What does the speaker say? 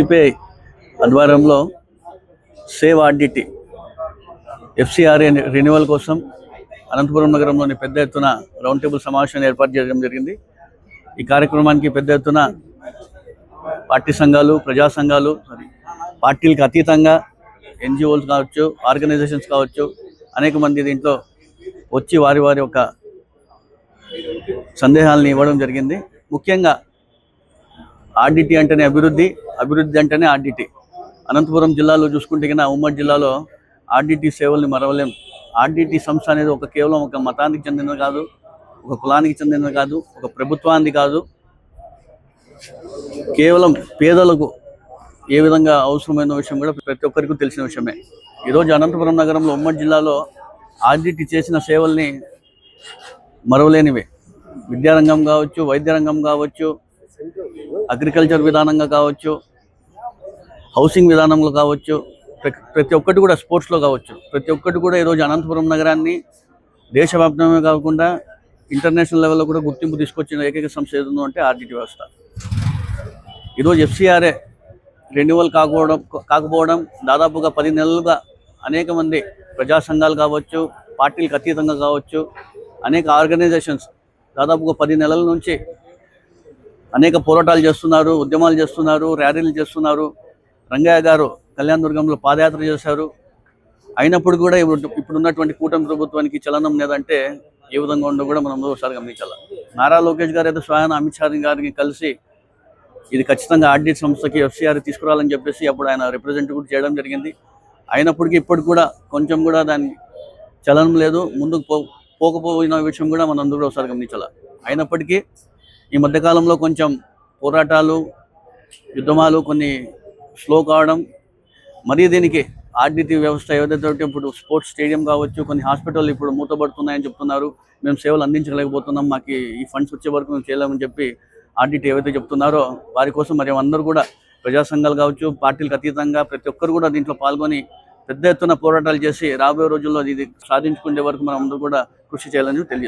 CPI ఆధ్వర్యంలో save RDT FCRA renewal కోసం అనంతపురం నగరంలోని పెద్ద ఎత్తున రౌండ్ టేబుల్ సమావేశాన్ని ఏర్పాటు చేయడం జరిగింది. ఈ కార్యక్రమానికి పెద్ద ఎత్తున పార్టీ సంఘాలు, ప్రజా సంఘాలు, పార్టీలకు అతీతంగా ఎన్జిఓలు కావచ్చు, ఆర్గనైజేషన్స్ కావచ్చు, అనేక మంది దీంట్లో వచ్చి వారి వారి యొక్క సందేహాలను ఇవ్వడం జరిగింది. ముఖ్యంగా ఆర్డిటి అంటేనే అభివృద్ధి, అభివృద్ధి అంటేనే ఆర్డిటి. అనంతపురం జిల్లాలో చూసుకుంటే కన్నా ఉమ్మడి జిల్లాలో ఆర్డిటి సేవల్ని మరవలేం. ఆర్డిటి సంస్థ అనేది కేవలం ఒక మతానికి చెందినది కాదు, ఒక కులానికి చెందినది కాదు, ఒక ప్రభుత్వానికి కాదు, కేవలం పేదలకు ఏ విధంగా అవసరమైన విషయం కూడా ప్రతి ఒక్కరికి తెలిసిన విషయమే. ఈరోజు అనంతపురం నగరంలో ఉమ్మడి జిల్లాలో ఆర్డిటి చేసిన సేవల్ని మరవలేనివే. విద్యారంగం కావచ్చు, వైద్య రంగం కావచ్చు, అగ్రికల్చర్ విధానంగా కావచ్చు, హౌసింగ్ విధానంలో కావచ్చు, ప్రతి ఒక్కటి కూడా, స్పోర్ట్స్లో కావచ్చు, ప్రతి ఒక్కటి కూడా ఈరోజు అనంతపురం నగరాన్ని దేశవ్యాప్తంగా కాకుండా ఇంటర్నేషనల్ లెవెల్లో కూడా గుర్తింపు తీసుకొచ్చిన ఏకైక సంస్థ ఏదో అంటే ఆర్డిటి వ్యవస్థ. ఈరోజు ఎఫ్సిఆర్ఏ రెన్యువల్ కాకపోవడం దాదాపుగా 10 నెలలుగా అనేక మంది ప్రజా సంఘాలు కావచ్చు, పార్టీలకు అతీతంగా కావచ్చు, అనేక ఆర్గనైజేషన్స్ దాదాపుగా 10 నెలల నుంచి అనేక పోరాటాలు చేస్తున్నారు, ఉద్యమాలు చేస్తున్నారు, ర్యాలీలు చేస్తున్నారు. రంగయ్య గారు కళ్యాణదుర్గంలో పాదయాత్ర చేశారు. అయినప్పుడు కూడా ఇప్పుడున్నటువంటి కూటమి ప్రభుత్వానికి చలనం లేదంటే ఏ విధంగా ఉండో కూడా మనం ఒకసారి గమనించాలి. నారా లోకేష్ గారు అయితే స్వయాన అమిత్ షా గారికి కలిసి ఇది ఖచ్చితంగా ఆర్డిటి సంస్థకి ఎఫ్సిఆర్ తీసుకురావాలని చెప్పేసి అప్పుడు ఆయన రిప్రజెంట్ కూడా చేయడం జరిగింది. అయినప్పటికీ ఇప్పటికి కూడా కొంచెం కూడా దాని చలనం లేదు, ముందుకు పోకపోయిన విషయం కూడా మనం అందరూ ఒకసారి గమనించాలి. అయినప్పటికీ ఈ మధ్యకాలంలో కొంచెం పోరాటాలు, యుద్ధమాలు కొన్ని స్లో కావడం, మరీ దీనికి ఆర్డిటి వ్యవస్థ ఏదైతే ఇప్పుడు స్పోర్ట్స్ స్టేడియం కావచ్చు, కొన్ని హాస్పిటల్ ఇప్పుడు మూతపడుతున్నాయని చెప్తున్నారు. మేము సేవలు అందించలేకపోతున్నాం, మాకు ఈ ఫండ్స్ వచ్చే వరకు మేము చేయలేమని చెప్పి ఆర్డిటి ఏవైతే చెప్తున్నారో వారి కోసం మరి అందరూ కూడా ప్రజా సంఘాలు కావచ్చు, పార్టీలకు అతీతంగా ప్రతి ఒక్కరు కూడా దీంట్లో పాల్గొని పెద్ద ఎత్తున పోరాటాలు చేసి రాబోయే రోజుల్లో ఇది సాధించుకునే వరకు మనం అందరూ కూడా కృషి చేయాలని తెలియజేస్తాం.